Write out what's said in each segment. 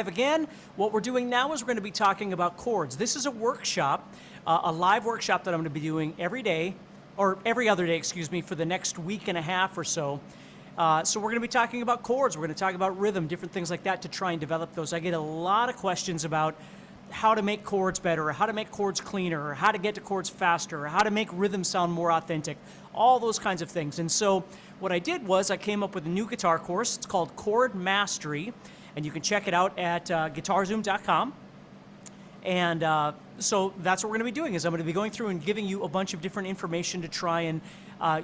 Again, what we're doing now is we're going to be talking about chords. This is a workshop, a live workshop that I'm going to be doing every day, or every other day, excuse me, for the next week and a half or so. So we're going to be talking about chords. We're going to talk about rhythm, different things like that to try and develop those. I get a lot of questions about how to make chords better, or how to make chords cleaner, or how to get to chords faster, or how to make rhythm sound more authentic, all those kinds of things. And so what I did was I came up with a new guitar course. It's called Chord Mastery. And you can check it out at guitar-Zoom.com. And so that's what we're going to be doing, is I'm going to be going through and giving you a bunch of different information to try and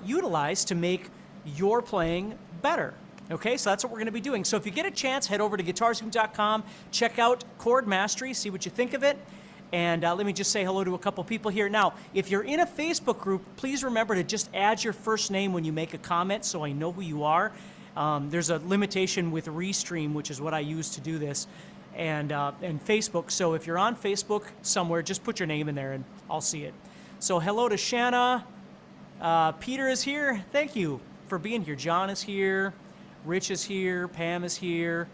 utilize to make your playing better. Okay, so that's what we're going to be doing. So if you get a chance, head over to guitar-Zoom.com, check out Chord Mastery, see what you think of it. And let me just say hello to a couple people here. Now, if you're in a Facebook group, please remember to just add your first name when you make a comment so I know who you are. There's a limitation with Restream, which is what I use to do this, and Facebook. So if you're on Facebook somewhere, just put your name in there and I'll see it. So hello to Shanna. Peter is here. Thank you for being here. John is here. Rich is here. Pam is here.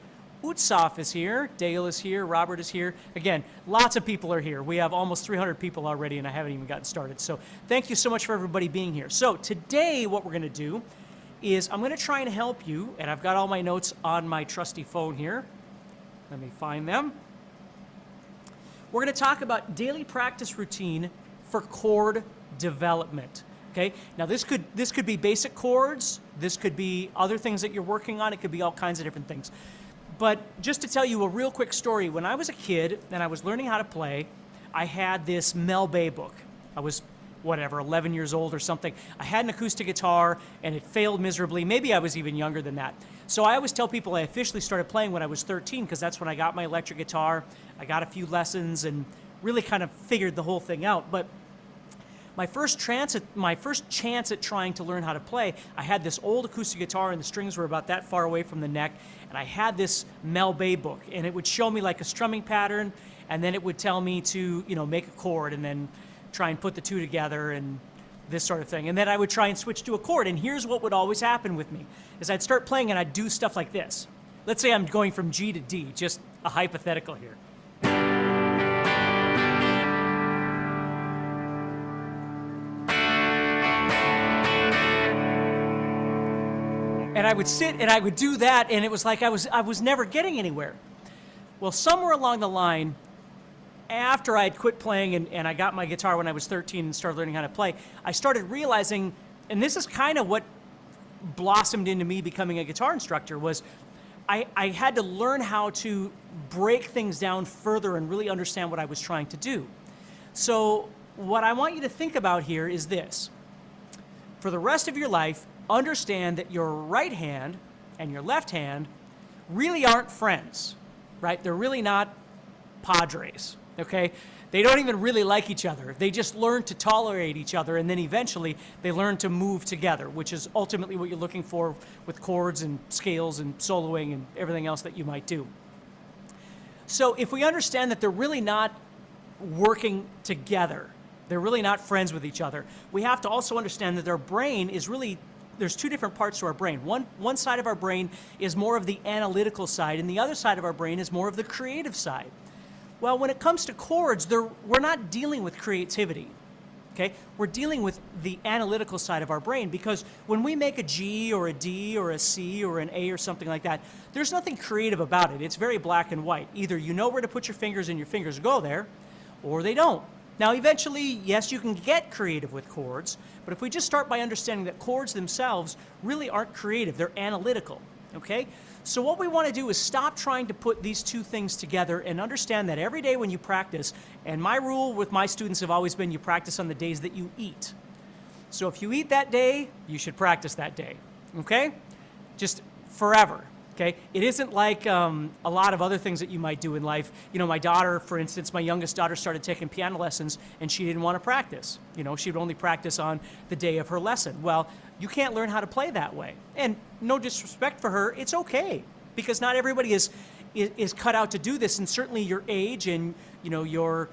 Utsaf is here. Dale is here. Robert is here. Again, lots of people are here. We have almost 300 people already, and I haven't even gotten started. So thank you so much for everybody being here. So today what we're going to do is I'm going to try and help you, and I've got all my notes on my trusty phone here. Let me find them. We're going to talk about daily practice routine for chord development. Okay? Now this could be basic chords, this could be other things that you're working on, it could be all kinds of different things. But just to tell you a real quick story, when I was a kid and I was learning how to play, I had this Mel Bay book. I was 11 years old or something. I had an acoustic guitar and it failed miserably. Maybe I was even younger than that. So I always tell people I officially started playing when I was 13 because that's when I got my electric guitar. I got a few lessons and really kind of figured the whole thing out. But my first chance at trying to learn how to play, I had this old acoustic guitar and the strings were about that far away from the neck, and I had this Mel Bay book, and it would show me like a strumming pattern, and then it would tell me to, make a chord and then try and put the two together and this sort of thing. And then I would try and switch to a chord, and here's what would always happen with me, is I'd start playing and I'd do stuff like this. Let's say I'm going from G to D, just a hypothetical here. And I would sit and I would do that, and it was like I was never getting anywhere. Well, somewhere along the line, after I had quit playing and I got my guitar when I was 13 and started learning how to play, I started realizing, and this is kind of what blossomed into me becoming a guitar instructor, was I had to learn how to break things down further and really understand what I was trying to do. So what I want you to think about here is this. For the rest of your life, understand that your right hand and your left hand really aren't friends, right? They're really not padres, okay? They don't even really like each other. They just learn to tolerate each other, and then eventually they learn to move together, which is ultimately what you're looking for with chords and scales and soloing and everything else that you might do. So if we understand that they're really not working together, they're really not friends with each other, we have to also understand that their brain is really, there's two different parts to our brain. One side of our brain is more of the analytical side, and the other side of our brain is more of the creative side. Well, when it comes to chords, we're not dealing with creativity, okay? We're dealing with the analytical side of our brain, because when we make a G or a D or a C or an A or something like that, there's nothing creative about it. It's very black and white. Either you know where to put your fingers and your fingers go there, or they don't. Now, eventually, yes, you can get creative with chords, but if we just start by understanding that chords themselves really aren't creative, they're analytical, okay? So what we want to do is stop trying to put these two things together and understand that every day when you practice, and my rule with my students have always been you practice on the days that you eat. So if you eat that day, you should practice that day, okay? Just forever. Okay? It isn't like a lot of other things that you might do in life. My daughter, for instance, my youngest daughter started taking piano lessons, and she didn't want to practice. She would only practice on the day of her lesson. Well, you can't learn how to play that way. And no disrespect for her, it's okay, because not everybody is cut out to do this, and certainly your age and your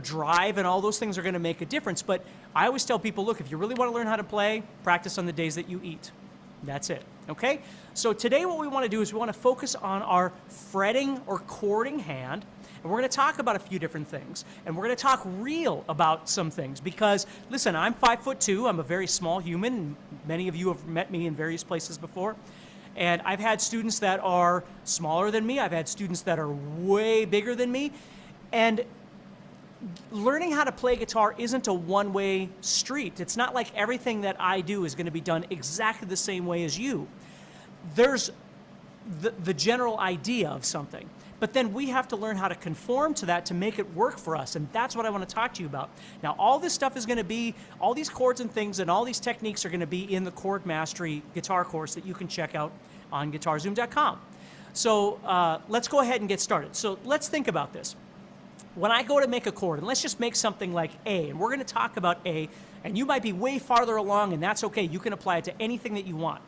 drive and all those things are going to make a difference. But I always tell people, look, if you really want to learn how to play, practice on the days that you eat. That's it, okay? So today what we want to do is we want to focus on our fretting or chording hand, and we're going to talk about a few different things, and we're going to talk real about some things because, listen, I'm 5'2", I'm a very small human, and many of you have met me in various places before, and I've had students that are smaller than me, I've had students that are way bigger than me, and learning how to play guitar isn't a one-way street. It's not like everything that I do is going to be done exactly the same way as you. There's the general idea of something, but then we have to learn how to conform to that to make it work for us, and that's what I want to talk to you about. Now, all this stuff is going to be, all these chords and things and all these techniques are going to be in the Chord Mastery guitar course that you can check out on guitarzoom.com. So let's go ahead and get started. So let's think about this. When I go to make a chord, and let's just make something like A, and we're going to talk about A, and you might be way farther along, and that's okay. You can apply it to anything that you want.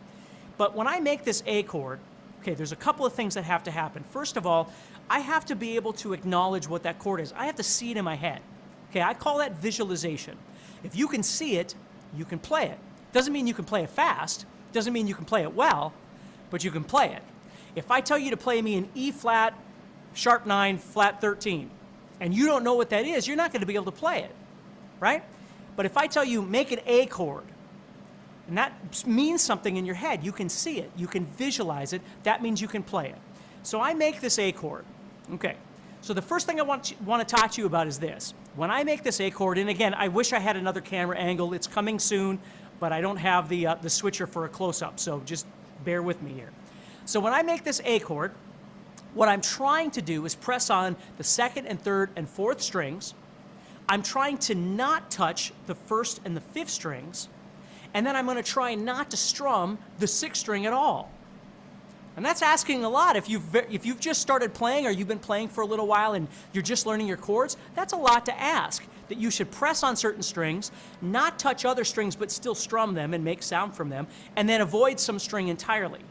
But when I make this A chord, okay, there's a couple of things that have to happen. First of all, I have to be able to acknowledge what that chord is. I have to see it in my head. Okay, I call that visualization. If you can see it, you can play it. Doesn't mean you can play it fast. Doesn't mean you can play it well, but you can play it. If I tell you to play me an E flat, sharp 9, flat 13, and you don't know what that is, you're not going to be able to play it, right? But if I tell you, make an A chord, and that means something in your head, you can see it, you can visualize it, that means you can play it. So I make this A chord. Okay, so the first thing I want to talk to you about is this. When I make this A chord, and again, I wish I had another camera angle, it's coming soon, but I don't have the switcher for a close-up, so just bear with me here. So when I make this A chord, what I'm trying to do is press on the second and third and fourth strings. I'm trying to not touch the first and the fifth strings, and then I'm going to try not to strum the sixth string at all. And that's asking a lot. If you've just started playing or you've been playing for a little while and you're just learning your chords, that's a lot to ask. That you should press on certain strings, not touch other strings but still strum them and make sound from them, and then avoid some string entirely.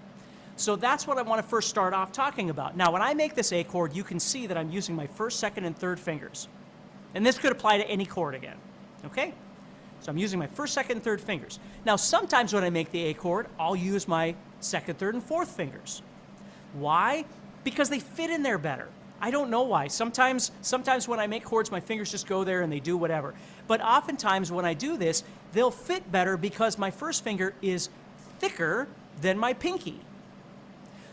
So that's what I want to first start off talking about. Now, when I make this A chord, you can see that I'm using my first, second, and third fingers. And this could apply to any chord again, okay? So I'm using my first, second, and third fingers. Now, sometimes when I make the A chord, I'll use my second, third, and fourth fingers. Why? Because they fit in there better. I don't know why. Sometimes when I make chords, my fingers just go there and they do whatever. But oftentimes when I do this, they'll fit better because my first finger is thicker than my pinky.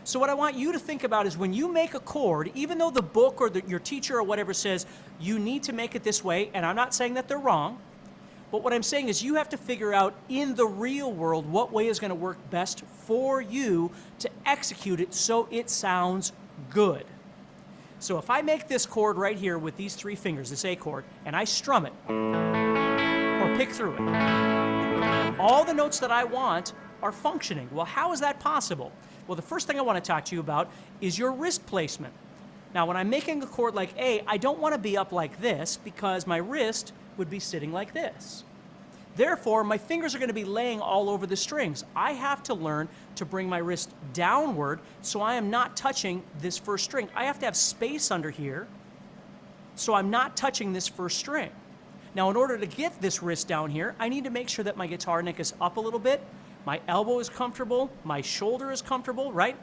So what I want you to think about is when you make a chord, even though the book or your teacher or whatever says you need to make it this way, and I'm not saying that they're wrong, but what I'm saying is you have to figure out in the real world what way is going to work best for you to execute it so it sounds good. So if I make this chord right here with these three fingers, this A chord, and I strum it or pick through it, all the notes that I want are functioning. Well, how is that possible? Well, the first thing I want to talk to you about is your wrist placement. Now, when I'm making a chord like A, I don't want to be up like this because my wrist would be sitting like this. Therefore, my fingers are going to be laying all over the strings. I have to learn to bring my wrist downward so I am not touching this first string. I have to have space under here so I'm not touching this first string. Now, in order to get this wrist down here, I need to make sure that my guitar neck is up a little bit, my elbow is comfortable, my shoulder is comfortable, right?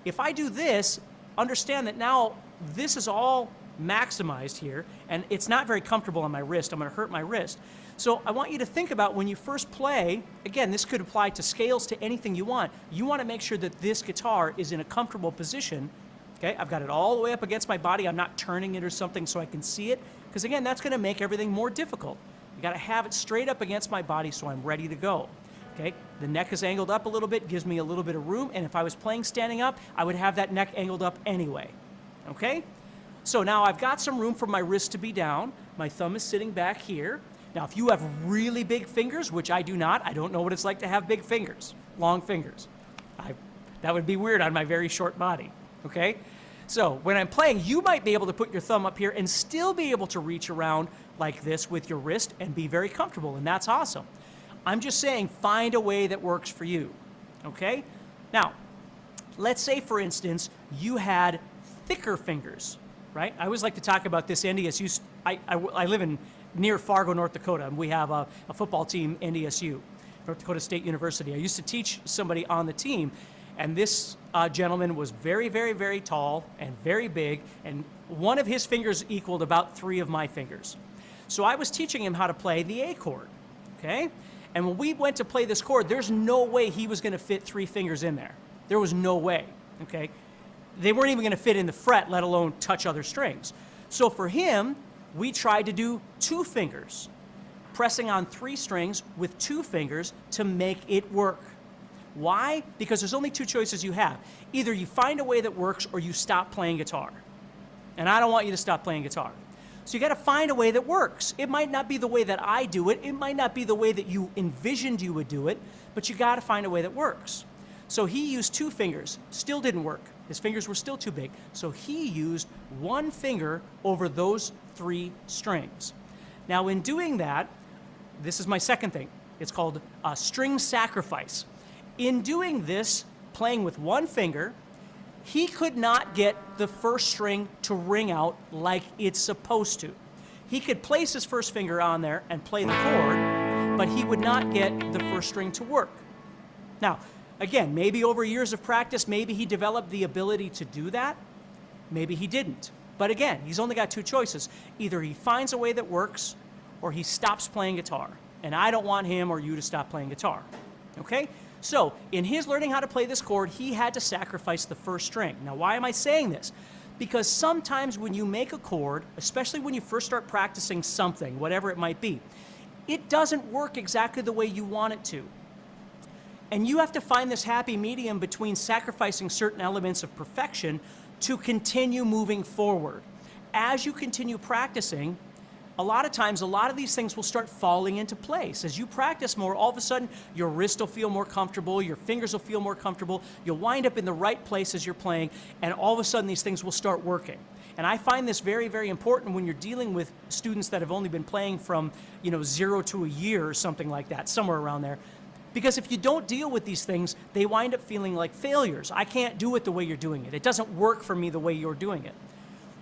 If I do this, understand that now this is all maximized here, and it's not very comfortable on my wrist. I'm going to hurt my wrist. So I want you to think about when you first play, again, this could apply to scales, to anything you want. You want to make sure that this guitar is in a comfortable position. Okay, I've got it all the way up against my body. I'm not turning it or something so I can see it, because again, that's going to make everything more difficult. You got to have it straight up against my body so I'm ready to go. Okay, the neck is angled up a little bit, gives me a little bit of room, and if I was playing standing up, I would have that neck angled up anyway. Okay, so now I've got some room for my wrist to be down. My thumb is sitting back here. Now, if you have really big fingers, which I do not, I don't know what it's like to have big fingers, long fingers. That would be weird on my very short body, okay? So when I'm playing, you might be able to put your thumb up here and still be able to reach around like this with your wrist and be very comfortable, and that's awesome. I'm just saying, find a way that works for you, okay? Now, let's say, for instance, you had thicker fingers, right? I always like to talk about this NDSU. I live in near Fargo, North Dakota, and we have a football team, NDSU. North Dakota State University. I used to teach somebody on the team, and this gentleman was very, very, very tall and very big, and one of his fingers equaled about 3 of my fingers. So I was teaching him how to play the A chord, okay? And when we went to play this chord, there's no way he was going to fit 3 fingers in there. There was no way, okay? They weren't even going to fit in the fret, let alone touch other strings. So for him, we tried to do 2 fingers, pressing on 3 strings with 2 fingers to make it work. Why? Because there's only 2 choices you have. Either you find a way that works or you stop playing guitar. And I don't want you to stop playing guitar. So you got to find a way that works. It might not be the way that I do it. It might not be the way that you envisioned you would do it, but you got to find a way that works. So he used 2 fingers. Still didn't work. His fingers were still too big. So he used 1 finger over those 3 strings. Now in doing that, this is my second thing. It's called a string sacrifice. In doing this, playing with 1 finger, he could not get the first string to ring out like it's supposed to. He could place his first finger on there and play the chord, but he would not get the first string to work. Now, again, maybe over years of practice, maybe he developed the ability to do that. Maybe he didn't. But again, he's only got 2 choices. Either he finds a way that works or he stops playing guitar. And I don't want him or you to stop playing guitar. Okay? So, in his learning how to play this chord, he had to sacrifice the first string. Now, why am I saying this? Because sometimes when you make a chord, especially when you first start practicing something, whatever it might be, it doesn't work exactly the way you want it to. And you have to find this happy medium between sacrificing certain elements of perfection to continue moving forward. As you continue practicing, a lot of times, a lot of these things will start falling into place. As you practice more, all of a sudden, your wrist will feel more comfortable, your fingers will feel more comfortable, you'll wind up in the right place as you're playing, and all of a sudden, these things will start working. And I find this very, very important when you're dealing with students that have only been playing from, 0 to a year or something like that, somewhere around there. Because if you don't deal with these things, they wind up feeling like failures. I can't do it the way you're doing it. It doesn't work for me the way you're doing it.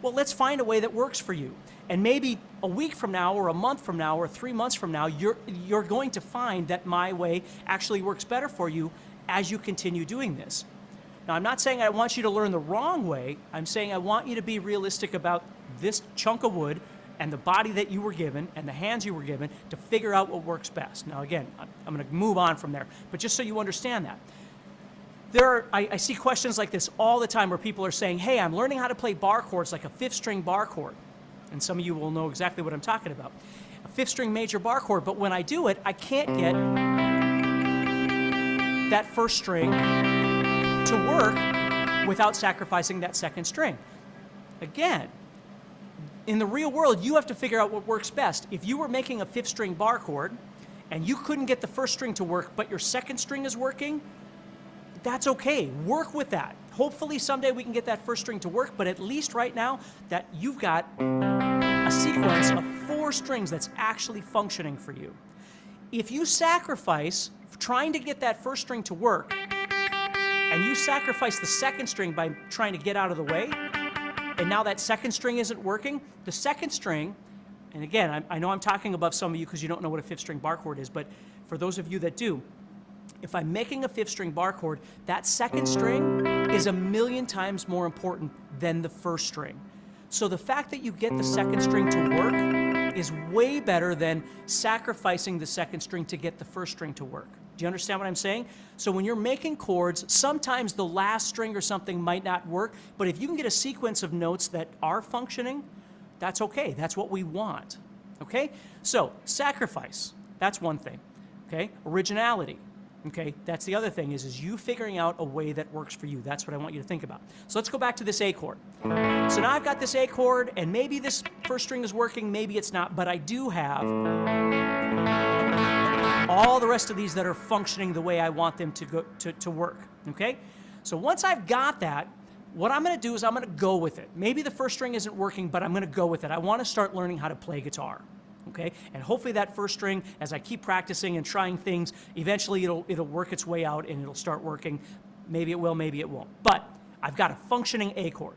Well, let's find a way that works for you. And maybe a week from now or a month from now or 3 months from now, you're going to find that my way actually works better for you as you continue doing this. Now, I'm not saying I want you to learn the wrong way. I'm saying I want you to be realistic about this chunk of wood and the body that you were given and the hands you were given to figure out what works best. Now, again, I'm going to move on from there, but just so you understand that. I see questions like this all the time where people are saying, hey, I'm learning how to play bar chords like a 5th string bar chord. And some of you will know exactly what I'm talking about. A 5th string major bar chord, but when I do it, I can't get that first string to work without sacrificing that second string. Again, in the real world, you have to figure out what works best. If you were making a 5th string bar chord and you couldn't get the first string to work, but your second string is working, that's okay. Work with that. Hopefully someday we can get that first string to work, but at least right now that you've got a sequence of 4 strings that's actually functioning for you. If you sacrifice trying to get that first string to work, and you sacrifice the second string by trying to get out of the way, and now that second string isn't working, the second string, and again, I know I'm talking above some of you because you don't know what a 5th string bar chord is, but for those of you that do, if I'm making a 5th string bar chord, that second string is 1,000,000 times more important than the first string. So the fact that you get the second string to work is way better than sacrificing the second string to get the first string to work. Do you understand what I'm saying? So when you're making chords, sometimes the last string or something might not work, but if you can get a sequence of notes that are functioning, that's okay. That's what we want. Okay? So sacrifice, that's one thing. Okay? Originality. Okay, that's the other thing is you figuring out a way that works for you. That's what I want you to think about. So let's go back to this A chord. So now I've got this A chord, and maybe this first string is working, maybe it's not, but I do have all the rest of these that are functioning the way I want them to work, okay? So once I've got that, what I'm going to do is I'm going to go with it. Maybe the first string isn't working, but I'm going to go with it. I want to start learning how to play guitar. Okay? And hopefully that first string, as I keep practicing and trying things, eventually it'll work its way out and it'll start working. Maybe it will, maybe it won't. But I've got a functioning A chord.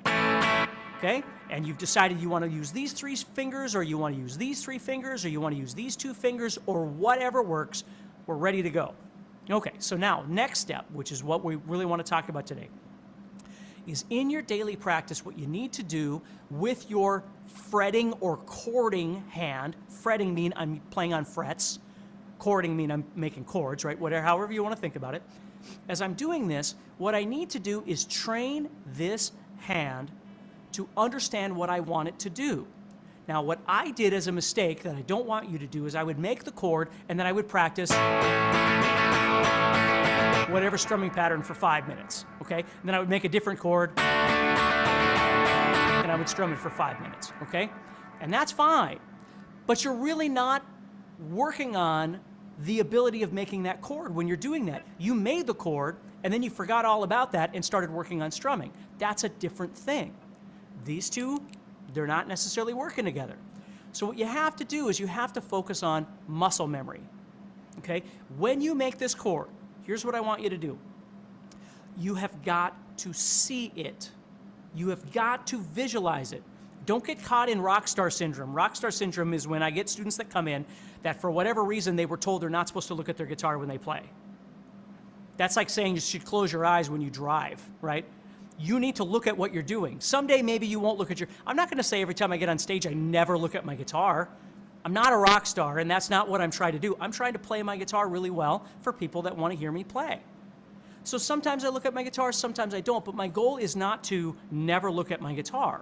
Okay? And you've decided you want to use these 3 fingers, or you want to use these 3 fingers, or you want to use these 2 fingers, or whatever works. We're ready to go. Okay, so now, next step, which is what we really want to talk about today, is in your daily practice, what you need to do with your fretting or chording hand. Fretting mean I'm playing on frets. Chording mean I'm making chords, right? Whatever, however you want to think about it. As I'm doing this, what I need to do is train this hand to understand what I want it to do. Now, what I did as a mistake that I don't want you to do is I would make the chord and then I would practice whatever strumming pattern for 5 minutes, okay? And then I would make a different chord and I would strum it for 5 minutes, okay? And that's fine, but you're really not working on the ability of making that chord when you're doing that. You made the chord and then you forgot all about that and started working on strumming. That's a different thing. These two, they're not necessarily working together. So what you have to do is you have to focus on muscle memory, okay? When you make this chord, here's what I want you to do. You have got to see it. You have got to visualize it. Don't get caught in rock star syndrome. Rock star syndrome is when I get students that come in that for whatever reason they were told they're not supposed to look at their guitar when they play. That's like saying you should close your eyes when you drive, right? You need to look at what you're doing. Someday maybe you won't look at your... I'm not going to say every time I get on stage I never look at my guitar. I'm not a rock star, and that's not what I'm trying to do. I'm trying to play my guitar really well for people that want to hear me play. So sometimes I look at my guitar, sometimes I don't, but my goal is not to never look at my guitar.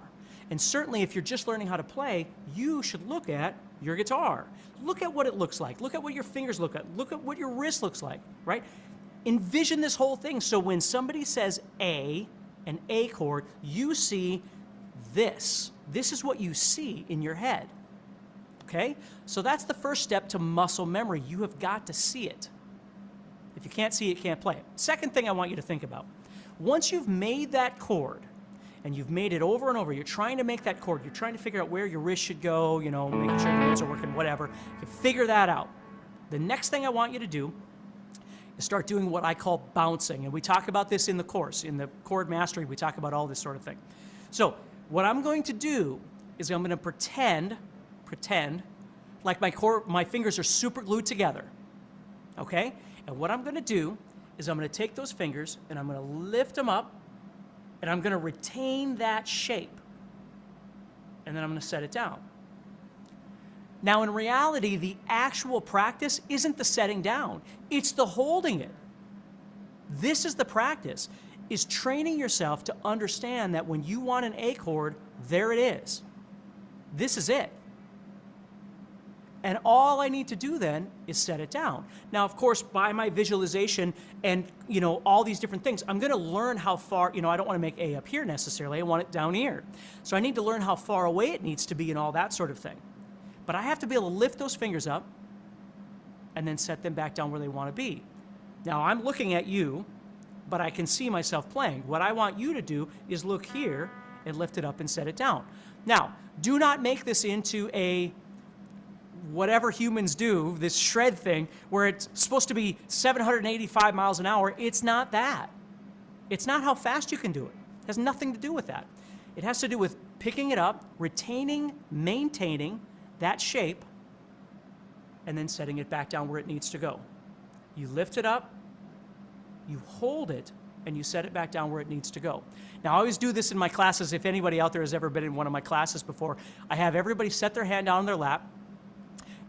And certainly if you're just learning how to play, you should look at your guitar. Look at what it looks like. Look at what your fingers look at. Look at what your wrist looks like, right? Envision this whole thing so when somebody says A, an A chord, you see this. This is what you see in your head. Okay? So that's the first step to muscle memory. You have got to see it. If you can't see it, you can't play it. Second thing I want you to think about. Once you've made that chord, and you've made it over and over, you're trying to make that chord, you're trying to figure out where your wrist should go, you know, making sure your notes are working, whatever. You figure that out. The next thing I want you to do is start doing what I call bouncing. And we talk about this in the course. In the chord mastery, we talk about all this sort of thing. So what I'm going to do is I'm going to pretend like my fingers are super glued together, okay? And what I'm going to do is I'm going to take those fingers and I'm going to lift them up and I'm going to retain that shape. And then I'm going to set it down. Now, in reality, the actual practice isn't the setting down. It's the holding it. This is the practice, is training yourself to understand that when you want an A chord, there it is. This is it. And all I need to do then is set it down. Now, of course, by my visualization and, you know, all these different things, I'm going to learn how far, you know, I don't want to make A up here necessarily. I want it down here. So I need to learn how far away it needs to be and all that sort of thing. But I have to be able to lift those fingers up and then set them back down where they want to be. Now, I'm looking at you, but I can see myself playing. What I want you to do is look here and lift it up and set it down. Now, do not make this into a whatever humans do, this shred thing, where it's supposed to be 785 miles an hour. It's not that. It's not how fast you can do it. It has nothing to do with that. It has to do with picking it up, retaining, maintaining that shape, and then setting it back down where it needs to go. You lift it up, you hold it, and you set it back down where it needs to go. Now, I always do this in my classes. If anybody out there has ever been in one of my classes before, I have everybody set their hand down on their lap,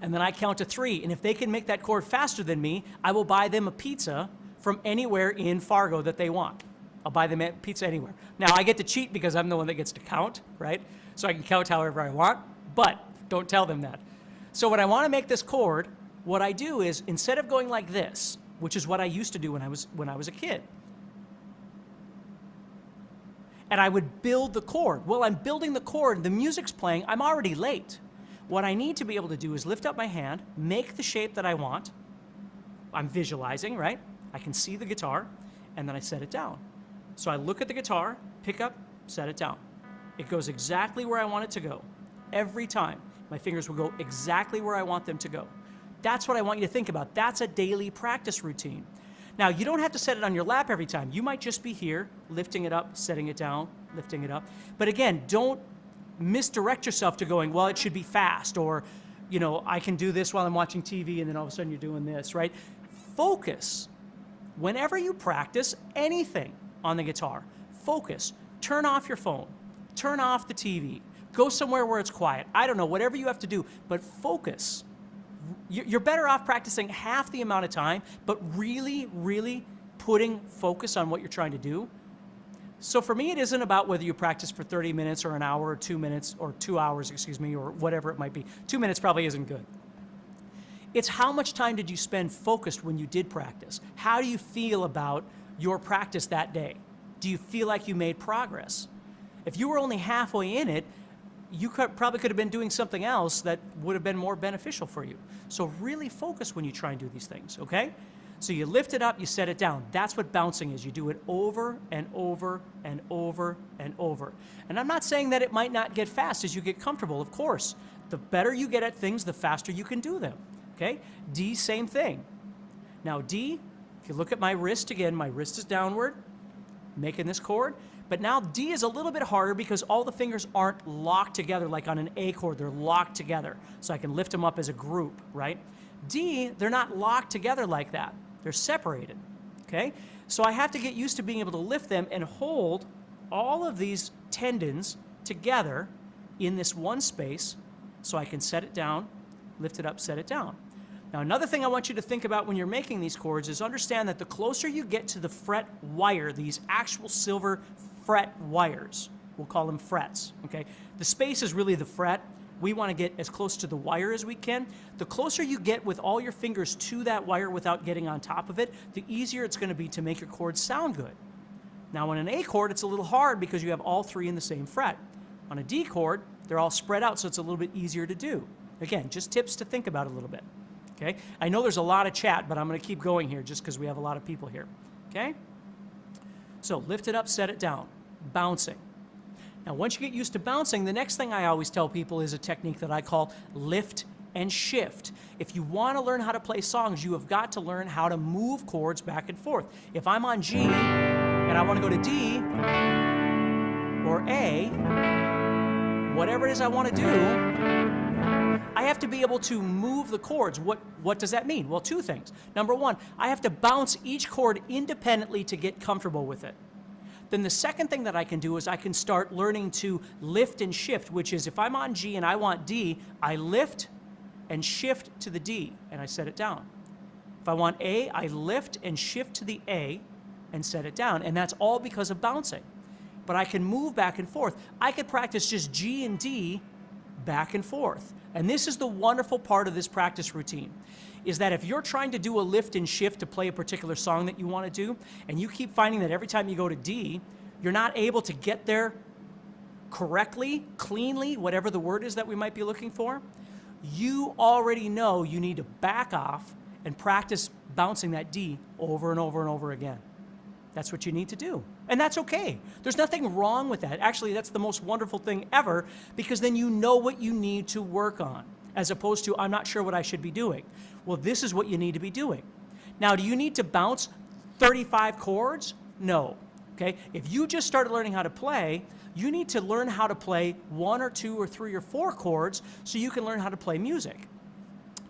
and then I count to 3. And if they can make that chord faster than me, I will buy them a pizza from anywhere in Fargo that they want. I'll buy them a pizza anywhere. Now, I get to cheat because I'm the one that gets to count, right? So I can count however I want, but don't tell them that. So when I want to make this chord, what I do is, instead of going like this, which is what I used to do when I was a kid, and I would build the chord. Well, I'm building the chord, the music's playing, I'm already late. What I need to be able to do is lift up my hand, make the shape that I want. I'm visualizing, right? I can see the guitar, and then I set it down. So I look at the guitar, pick up, set it down. It goes exactly where I want it to go. Every time, my fingers will go exactly where I want them to go. That's what I want you to think about. That's a daily practice routine. Now, you don't have to set it on your lap every time. You might just be here, lifting it up, setting it down, lifting it up. But again, don't misdirect yourself to going, well, it should be fast, or, you know, I can do this while I'm watching TV, and then all of a sudden you're doing this, right? focus. Whenever you practice anything on the guitar, focus. Turn off your phone. Turn off the TV. Go somewhere where it's quiet. I don't know, whatever you have to do, but focus. You're better off practicing half the amount of time, but really, really putting focus on what you're trying to do. So for me, it isn't about whether you practice for 30 minutes or an hour or 2 minutes or 2 hours, excuse me, or whatever it might be. 2 minutes probably isn't good. It's how much time did you spend focused when you did practice? How do you feel about your practice that day? Do you feel like you made progress? If you were only halfway in it, you probably could have been doing something else that would have been more beneficial for you. So really focus when you try and do these things, okay? So you lift it up, you set it down. That's what bouncing is. You do it over and over and over and over. And I'm not saying that it might not get fast as you get comfortable, of course. The better you get at things, the faster you can do them, okay? D, same thing. Now D, if you look at my wrist again, my wrist is downward, making this chord. But now D is a little bit harder because all the fingers aren't locked together like on an A chord. They're locked together. So I can lift them up as a group, right? D, they're not locked together like that. They're separated, okay? So I have to get used to being able to lift them and hold all of these tendons together in this one space so I can set it down, lift it up, set it down. Now, another thing I want you to think about when you're making these chords is understand that the closer you get to the fret wire, these actual silver fret wires, we'll call them frets, okay? The space is really the fret. We want to get as close to the wire as we can. The closer you get with all your fingers to that wire without getting on top of it, the easier it's going to be to make your chords sound good. Now, on an A chord, it's a little hard because you have all three in the same fret. On a D chord, they're all spread out, so it's a little bit easier to do. Again, just tips to think about a little bit, okay? I know there's a lot of chat, but I'm going to keep going here just because we have a lot of people here, okay? So lift it up, set it down, bouncing. Now, once you get used to bouncing, the next thing I always tell people is a technique that I call lift and shift. If you want to learn how to play songs, you have got to learn how to move chords back and forth. If I'm on G and I want to go to D or A, whatever it is I want to do, I have to be able to move the chords. What does that mean? Well, two things. Number one, I have to bounce each chord independently to get comfortable with it. Then the second thing that I can do is I can start learning to lift and shift, which is if I'm on G and I want D, I lift and shift to the D and I set it down. If I want A, I lift and shift to the A and set it down. And that's all because of bouncing. But I can move back and forth. I could practice just G and D back and forth. And this is the wonderful part of this practice routine, is that if you're trying to do a lift and shift to play a particular song that you want to do, and you keep finding that every time you go to D, you're not able to get there correctly, cleanly, whatever the word is that we might be looking for, you already know you need to back off and practice bouncing that D over and over and over again. That's what you need to do. And that's okay. There's nothing wrong with that. Actually, that's the most wonderful thing ever, because then you know what you need to work on, as opposed to, I'm not sure what I should be doing. Well, this is what you need to be doing. Now, do you need to bounce 35 chords? No. Okay? If you just started learning how to play, you need to learn how to play 1 or 2 or 3 or 4 chords so you can learn how to play music.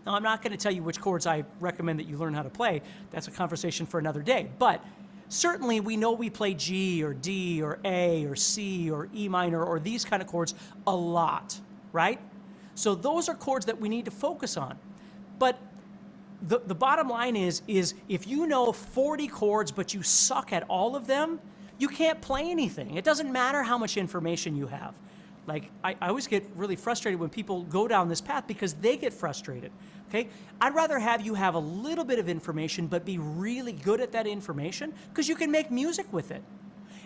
Now, I'm not going to tell you which chords I recommend that you learn how to play. That's a conversation for another day. But certainly, we know we play G or D or A or C or E minor or these kind of chords a lot, right? So those are chords that we need to focus on. But the bottom line is if you know 40 chords but you suck at all of them, you can't play anything. It doesn't matter how much information you have. Like, I always get really frustrated when people go down this path because they get frustrated, okay? I'd rather have you have a little bit of information but be really good at that information because you can make music with it.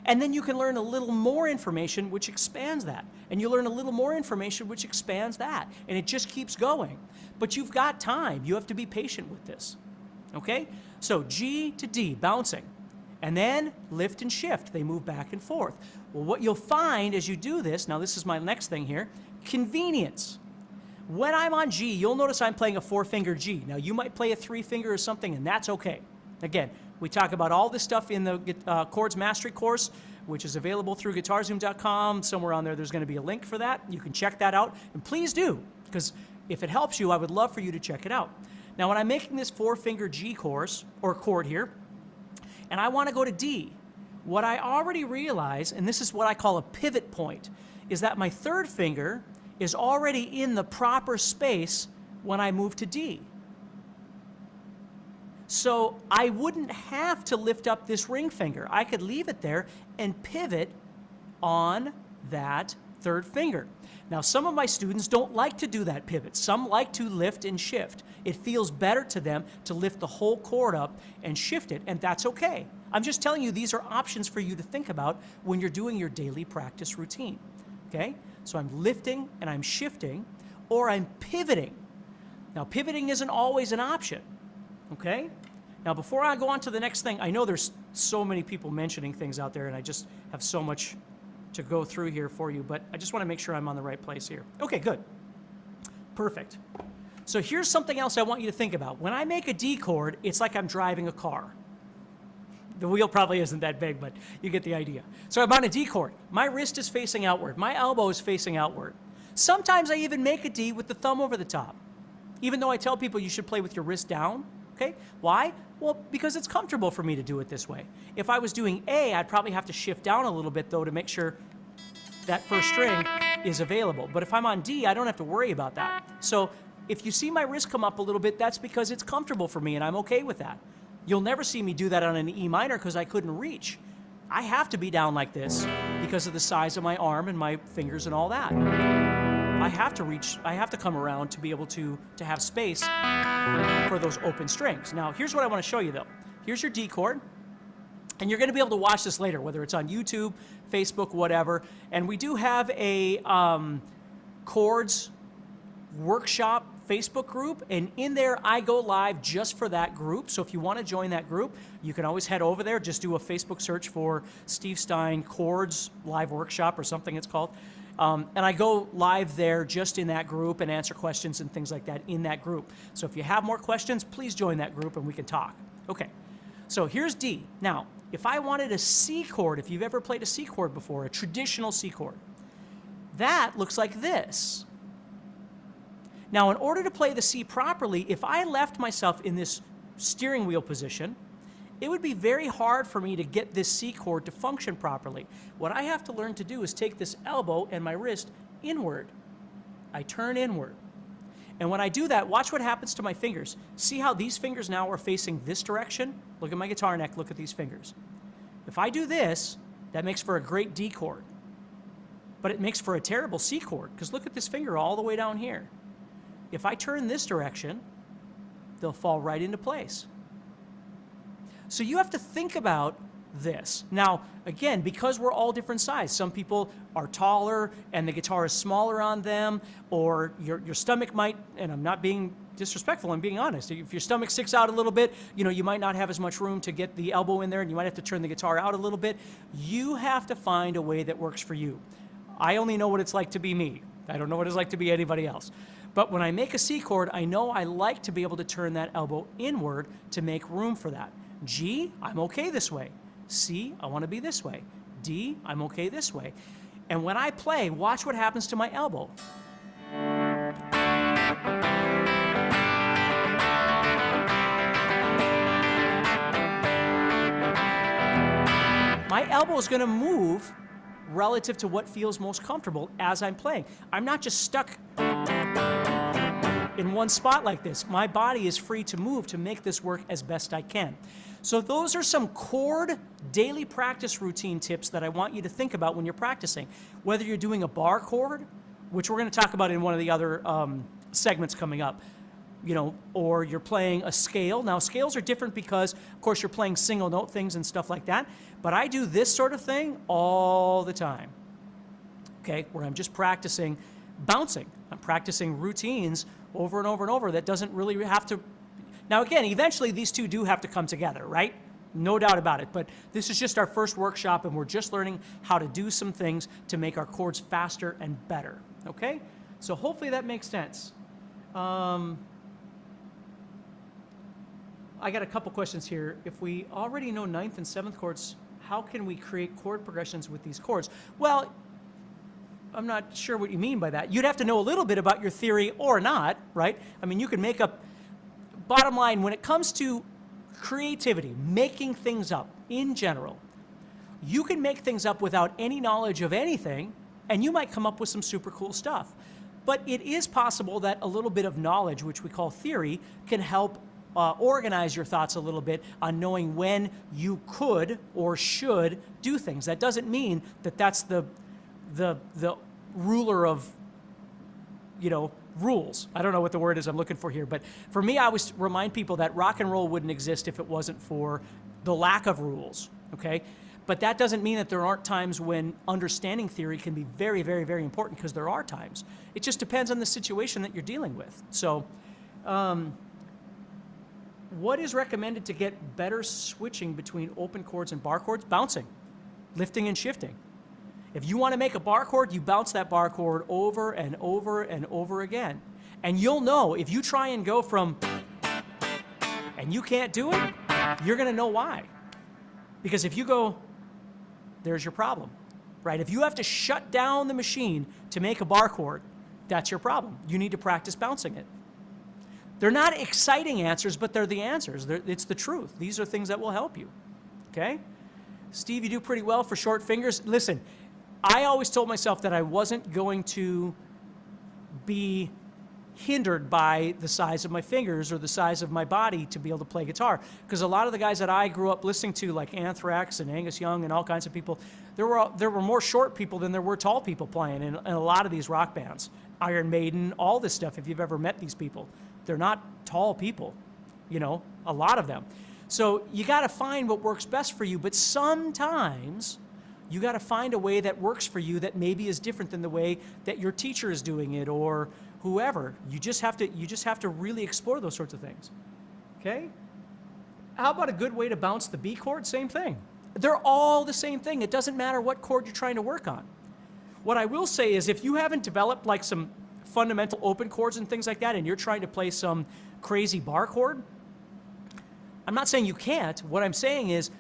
And then you can learn a little more information which expands that. And you learn a little more information which expands that. And it just keeps going. But you've got time. You have to be patient with this, okay? So G to D, bouncing. And then lift and shift. They move back and forth. Well, what you'll find as you do this, now this is my next thing here, convenience. When I'm on G, you'll notice I'm playing a 4-finger G. Now, you might play a 3-finger or something, and that's okay. Again, we talk about all this stuff in the Chords Mastery course, which is available through guitarzoom.com. Somewhere on there, there's going to be a link for that. You can check that out, and please do, because if it helps you, I would love for you to check it out. Now when I'm making this 4-finger G course, or chord here, and I want to go to D, what I already realize, and this is what I call a pivot point, is that my 3rd finger is already in the proper space when I move to D. So I wouldn't have to lift up this ring finger. I could leave it there and pivot on that 3rd finger. Now, some of my students don't like to do that pivot. Some like to lift and shift. It feels better to them to lift the whole chord up and shift it, and that's okay. I'm just telling you these are options for you to think about when you're doing your daily practice routine, okay? So I'm lifting and I'm shifting, or I'm pivoting. Now, pivoting isn't always an option, okay? Now, before I go on to the next thing, I know there's so many people mentioning things out there, and I just have so much to go through here for you, but I just want to make sure I'm on the right place here. Okay, good. Perfect. So here's something else I want you to think about. When I make a D chord, it's like I'm driving a car. The wheel probably isn't that big, but you get the idea. So I'm on a D chord. My wrist is facing outward. My elbow is facing outward. Sometimes I even make a D with the thumb over the top, even though I tell people you should play with your wrist down. Okay? Why? Well, because it's comfortable for me to do it this way. If I was doing A, I'd probably have to shift down a little bit, though, to make sure that first string is available. But if I'm on D, I don't have to worry about that. So if you see my wrist come up a little bit, that's because it's comfortable for me, and I'm okay with that. You'll never see me do that on an E minor because I couldn't reach. I have to be down like this because of the size of my arm and my fingers and all that. I have to reach, I have to come around to be able to have space for those open strings. Now, here's what I want to show you, though. Here's your D chord, and you're going to be able to watch this later, whether it's on YouTube, Facebook, whatever. And we do have a Chords workshop Facebook group, and in there I go live just for that group. So if you want to join that group, you can always head over there. Just do a Facebook search for Steve Stine Chords Live Workshop or something it's called. And I go live there just in that group and answer questions and things like that in that group. So if you have more questions, please join that group and we can talk. Okay, so here's D. Now, if I wanted a C chord, if you've ever played a C chord before, a traditional C chord, that looks like this. Now, in order to play the C properly, if I left myself in this steering wheel position, it would be very hard for me to get this C chord to function properly. What I have to learn to do is take this elbow and my wrist inward. I turn inward. And when I do that, watch what happens to my fingers. See how these fingers now are facing this direction? Look at my guitar neck, look at these fingers. If I do this, that makes for a great D chord. But it makes for a terrible C chord, because look at this finger all the way down here. If I turn this direction, they'll fall right into place. So you have to think about this. Now, again, because we're all different size, some people are taller and the guitar is smaller on them, or your stomach might, and I'm not being disrespectful, I'm being honest. If your stomach sticks out a little bit, you know, you might not have as much room to get the elbow in there, and you might have to turn the guitar out a little bit. You have to find a way that works for you. I only know what it's like to be me. I don't know what it's like to be anybody else. But when I make a C chord, I know I like to be able to turn that elbow inward to make room for that. G, I'm okay this way. C, I want to be this way. D, I'm okay this way. And when I play, watch what happens to my elbow. My elbow is going to move relative to what feels most comfortable as I'm playing. I'm not just stuck in one spot like this. My body is free to move to make this work as best I can. So those are some chord daily practice routine tips that I want you to think about when you're practicing. Whether you're doing a bar chord, which we're going to talk about in one of the other segments coming up, you know, or you're playing a scale. Now, scales are different because, of course, you're playing single note things and stuff like that. But I do this sort of thing all the time, okay, where I'm just practicing bouncing. I'm practicing routines over and over and over that doesn't really have to. Now, again, eventually these two do have to come together, right? No doubt about it. But this is just our first workshop, and we're just learning how to do some things to make our chords faster and better, okay? So hopefully that makes sense. I got a couple questions here. If we already know 9th and 7th chords, how can we create chord progressions with these chords? Well, I'm not sure what you mean by that. You'd have to know a little bit about your theory or not, right? I mean, you can make up bottom line, when it comes to creativity, making things up in general, you can make things up without any knowledge of anything, and you might come up with some super cool stuff. But it is possible that a little bit of knowledge, which we call theory, can help organize your thoughts a little bit on knowing when you could or should do things. That doesn't mean that that's the ruler of, rules. I don't know what the word is I'm looking for here, but for me, I always remind people that rock and roll wouldn't exist if it wasn't for the lack of rules, okay? But that doesn't mean that there aren't times when understanding theory can be very, very, very important, because there are times. It just depends on the situation that you're dealing with. So, what is recommended to get better switching between open chords and bar chords? Bouncing, lifting and shifting. If you want to make a bar chord, you bounce that bar chord over and over and over again. And you'll know if you try and go from, and you can't do it, you're going to know why. Because if you go, there's your problem, right? If you have to shut down the machine to make a bar chord, that's your problem. You need to practice bouncing it. They're not exciting answers, but they're the answers. It's the truth. These are things that will help you, okay? Steve, you do pretty well for short fingers. Listen, I always told myself that I wasn't going to be hindered by the size of my fingers or the size of my body to be able to play guitar, because a lot of the guys that I grew up listening to, like Anthrax and Angus Young and all kinds of people, there were more short people than there were tall people playing in a lot of these rock bands. Iron Maiden, all this stuff, if you've ever met these people. They're not tall people, a lot of them. So you got to find what works best for you, but sometimes you got to find a way that works for you that maybe is different than the way that your teacher is doing it or whoever. You just have to really explore those sorts of things. Okay? How about a good way to bounce the B chord? Same thing. They're all the same thing. It doesn't matter what chord you're trying to work on. What I will say is, if you haven't developed like some fundamental open chords and things like that, and you're trying to play some crazy bar chord, I'm not saying you can't. What I'm saying is,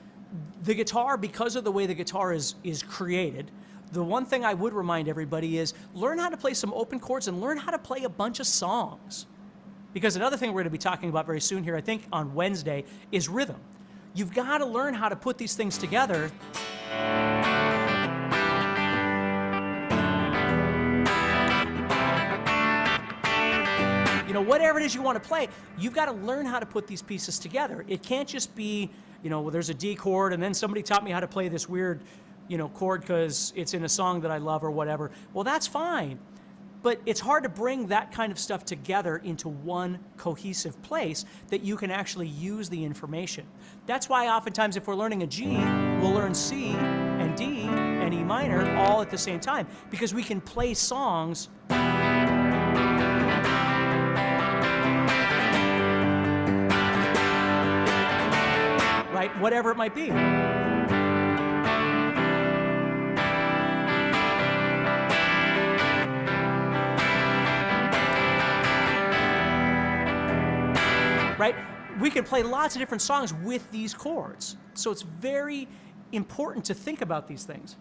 the guitar, because of the way the guitar is created, the one thing I would remind everybody is learn how to play some open chords and learn how to play a bunch of songs. Because another thing we're going to be talking about very soon here, I think on Wednesday, is rhythm. You've got to learn how to put these things together. Whatever it is you want to play, you've got to learn how to put these pieces together. It can't just be, well, there's a D chord, and then somebody taught me how to play this weird, chord because it's in a song that I love or whatever. Well, that's fine. But it's hard to bring that kind of stuff together into one cohesive place that you can actually use the information. That's why oftentimes if we're learning a G, we'll learn C and D and E minor all at the same time, because we can play songs right? Whatever it might be. Right? We can play lots of different songs with these chords. So it's very important to think about these things.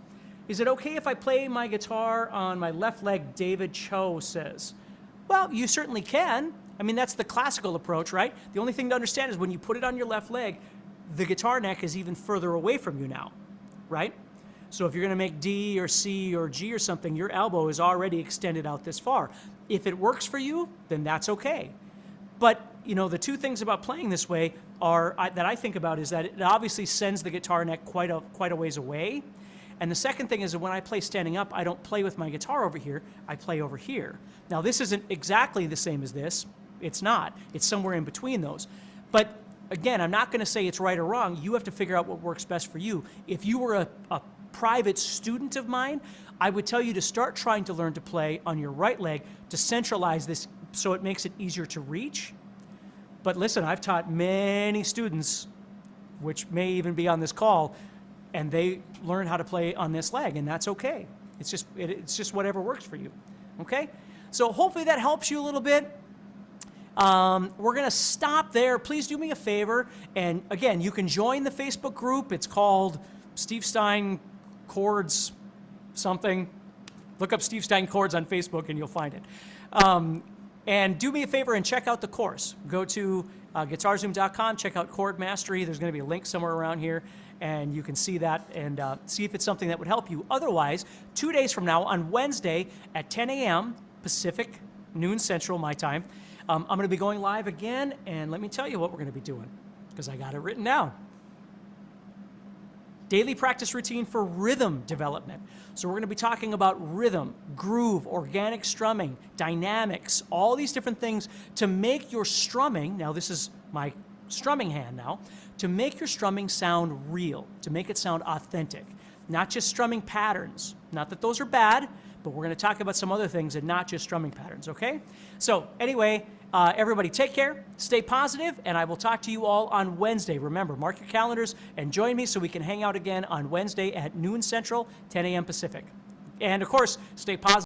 Is it okay if I play my guitar on my left leg, David Cho says? Well, you certainly can. I mean, that's the classical approach, right? The only thing to understand is when you put it on your left leg, the guitar neck is even further away from you now, right? So if you're going to make D or C or G or something, your elbow is already extended out this far. If it works for you, then that's okay. But, the two things about playing this way that I think about is that it obviously sends the guitar neck quite a ways away. And the second thing is that when I play standing up, I don't play with my guitar over here, I play over here. Now, this isn't exactly the same as this. It's not. It's somewhere in between those. But again, I'm not going to say it's right or wrong. You have to figure out what works best for you. If you were a private student of mine, I would tell you to start trying to learn to play on your right leg to centralize this so it makes it easier to reach. But listen, I've taught many students, which may even be on this call, and they learn how to play on this leg, and that's okay. It's just whatever works for you, okay? So hopefully that helps you a little bit. We're going to stop there. Please do me a favor. And again, you can join the Facebook group. It's called Steve Stine Chords something. Look up Steve Stine Chords on Facebook and you'll find it. And do me a favor and check out the course. Go to GuitarZoom.com. Check out Chord Mastery. There's going to be a link somewhere around here, and you can see that and see if it's something that would help you. Otherwise, 2 days from now, on Wednesday at 10 a.m. Pacific, noon Central, my time, I'm going to be going live again, and let me tell you what we're going to be doing, because I got it written down. Daily practice routine for rhythm development. So we're going to be talking about rhythm, groove, organic strumming, dynamics, all these different things to make your strumming, now this is my strumming hand now, to make your strumming sound real, to make it sound authentic. Not just strumming patterns. Not that those are bad, but we're going to talk about some other things and not just strumming patterns, okay? So anyway, everybody take care, stay positive, and I will talk to you all on Wednesday. Remember, mark your calendars and join me so we can hang out again on Wednesday at noon Central, 10 a.m. Pacific. And of course, stay positive.